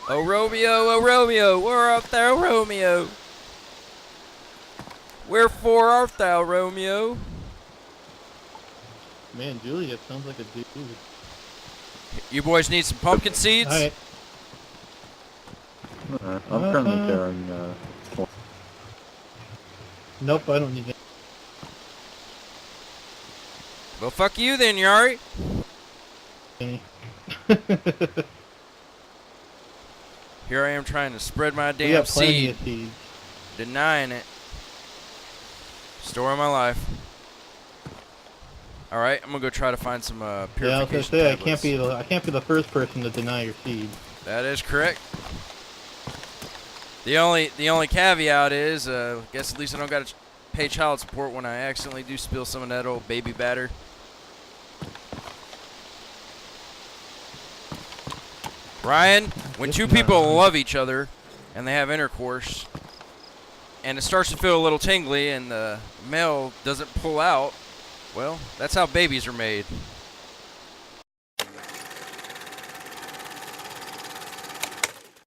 Oh Romeo, where art thou, Romeo? Wherefore art thou, Romeo? Man, Juliet sounds like a dude. You boys need some pumpkin seeds? Alright. I'm currently carrying, Nope, I don't need it. Well, fuck you then, Yari. Any. Here I am trying to spread my We damn got plenty seed, of seeds. denying it. Story of my life. All right, I'm gonna go try to find some purification Yeah, I was gonna say I tablets. can't be the first person to deny your seed. That is correct. The only caveat is, I guess at least I don't gotta pay child support when I accidentally do spill some of that old baby batter. Ryan, when two people love each other and they have intercourse and it starts to feel a little tingly and the male doesn't pull out, well, that's how babies are made.